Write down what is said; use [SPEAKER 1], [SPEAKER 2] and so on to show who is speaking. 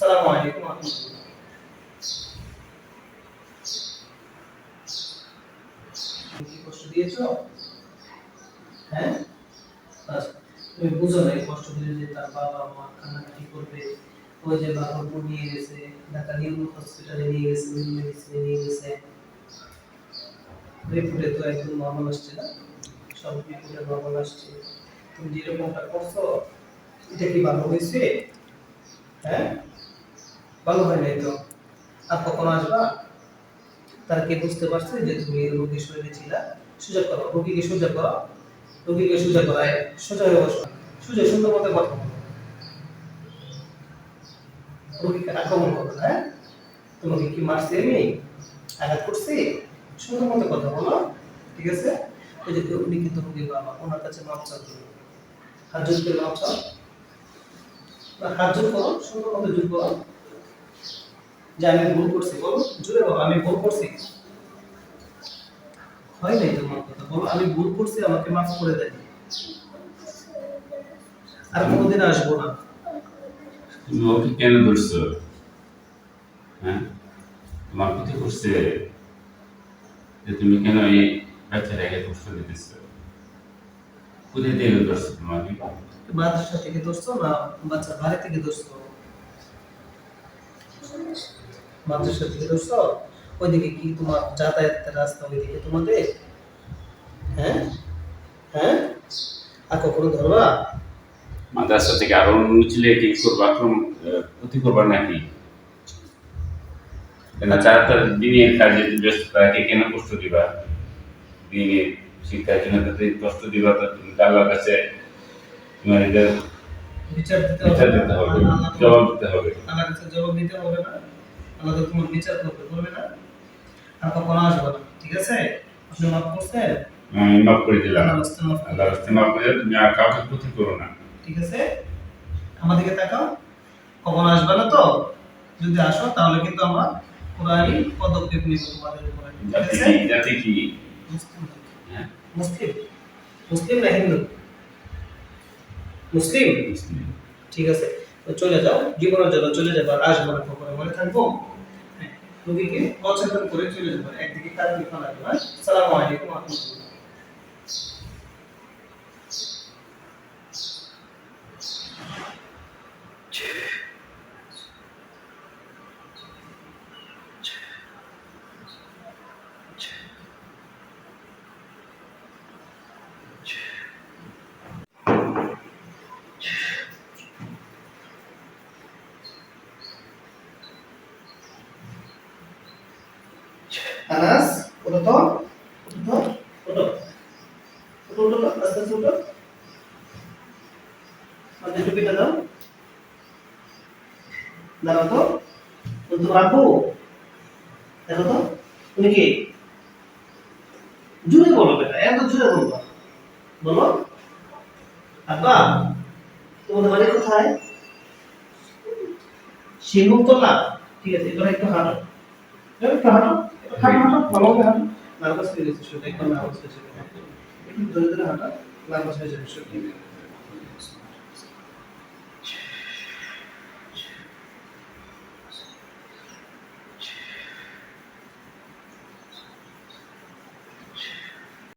[SPEAKER 1] আসসালামু আলাইকুম ওয়া রাহমাতুল্লাহ। তুমি কি কষ্ট দিয়েছো? হ্যাঁ? আচ্ছা। তুমি বুঝো না এই কষ্ট দিলে যে তার বাবা মা কান্নাকাটি করবে। ওই যে বাহরপুর নিয়ে গেছে, ঢাকা নিউ হসপিটালে নিয়ে গেছে, মেডিসিনে নিয়ে গেছে। রিপোর্টে তো একদম নরমাল আসছে না? সব রিপোর্টে নরমাল আসছে। তুমি যেরকমটা করছো, এটা কি ভালো হয়েছে? হ্যাঁ? ভালো হয় নাই তো। আর কখনো আসবা? তারা কি বুঝতে পারছে যে তুমি রোগীর শরীরে ছিলা? সোজা করো, রোগীকে সোজা করো, রোগীকে সোজা করায় সোজা হয়ে বসো, সোজা সুন্দর মতো কথা বলো, রোগীকে আক্রমণ করো না, হ্যাঁ? তোমাকে কি মারছে আমি? আঘাত করছি? সুন্দর মতো কথা বলো, ঠিক আছে? ওই যে উনি কিন্তু রোগীর বাবা, ওনার কাছে মাপ চাও তুমি, হাত জোর করে মাপ চাও, বা হাত জোর করো, সুন্দর মতো জোর করো, যে আমি ভুল করছি, বলো জোরে বলো আমি ভুল করছি। হয় নাই তোমার কথা, বলো আমি ভুল করছি, আমাকে মাফ করে দেন, আর কোনোদিন আসবো না।
[SPEAKER 2] তুমি ওকে কেন ধরছো? হ্যাঁ, তোমার ক্ষতি করছে যে তুমি কেন এই বাচ্চাটাকে কষ্ট দিতেছো? কোথায় থেকে ধরছো তোমাকে?
[SPEAKER 1] মাদ্রাসা থেকে ধরছো না বাচ্চার বাড়ি থেকে ধরছো? মাদ্রাসা থেকে ধরছো? ওইদিকে কি তোমার যাতায়াতের রাস্তা ওইদিকে তোমাদের? হ্যাঁ, হ্যাঁ, আর কখনো ধরবা?
[SPEAKER 2] মাদ্রাসা থেকে আরো অন্য ছেলে কি করবা, আক্রমণ ক্ষতি করবা নাকি? কেন তার দিনের কাজে ব্যস্ত, তাকে কেন কষ্ট দিবা? দিনের শিক্ষার জন্য তাদের কষ্ট দিবা, তো তুমি আল্লাহর কাছে তোমার এটা
[SPEAKER 1] বিচার দিতে
[SPEAKER 2] বিচার
[SPEAKER 1] হবে
[SPEAKER 2] দিতে
[SPEAKER 1] না?
[SPEAKER 2] হবে,
[SPEAKER 1] আল্লাহ
[SPEAKER 2] জবাব দিতে হবে।
[SPEAKER 1] আল্লাহর কাছে জবাব দিতে হবে না? আল্লাহ তো তোমার বিচার করবে, করবে না? আর কখনো আসবে না, ঠিক আছে? আপনি মাফ করছেন?
[SPEAKER 2] আমি মাফ করে দিলাম,
[SPEAKER 1] আল্লাহর রাস্তায় মাফ করে
[SPEAKER 2] আল্লাহর রাস্তায় মাফ করে দিলাম, তুমি আর কাউকে ক্ষতি করো না।
[SPEAKER 1] ঠিক আছে? আমাদেরকে তাকাও, কখনো আসবে না তো? যদি আসো তাহলে কিন্তু আমরা কোরআনি পদক্ষেপ নিব তোমাদের উপরে, ঠিক
[SPEAKER 2] জাতি
[SPEAKER 1] আছে?
[SPEAKER 2] কি, জাতি কি?
[SPEAKER 1] মুসলিম,
[SPEAKER 2] হ্যাঁ,
[SPEAKER 1] মুসলিম, মুসলিম না হিন্দু? মুসলিম,
[SPEAKER 2] মুসলিম।
[SPEAKER 1] ঠিক আছে। তো চলে যাও, জীবনের জন্য চলে যাবো, আর আসবো না কখনো, মনে থাকবো। হ্যাঁ, রোগীকে অচেতন করে চলে যাবো, একদিকে কাজ লিখা লাগবে। হ্যাঁ, সালামু আলাইকুম ওয়া রাহমাতুল্লাহ। আনাস, ওঠো তো, ওঠো তো, ওঠো, ওঠো, ওঠো, আস্তে আস্তে ওঠো, মাথায় টুপিটা দাও, দাঁড়াও তো, ও তো রাখবো, দেখো তো, তুমি কি? জোরে বলো বেটা, এত জোরে বলবা, বলো। আব্বা, তোমাদের বাড়ি কোথায়? শিবতলা, ঠিক আছে, এবার একটু হাঁটো, এবার একটু হাঁটো, হাঁটো, হাঁটো, ভালোভাবে হাঁটো, নার্ভাস হয়ে গেছে, সেটা একদম নার্ভাস হয়েছে, একটু ধরে ধরে হাঁটো, নার্ভাস হয়ে যাবে, সত্যি।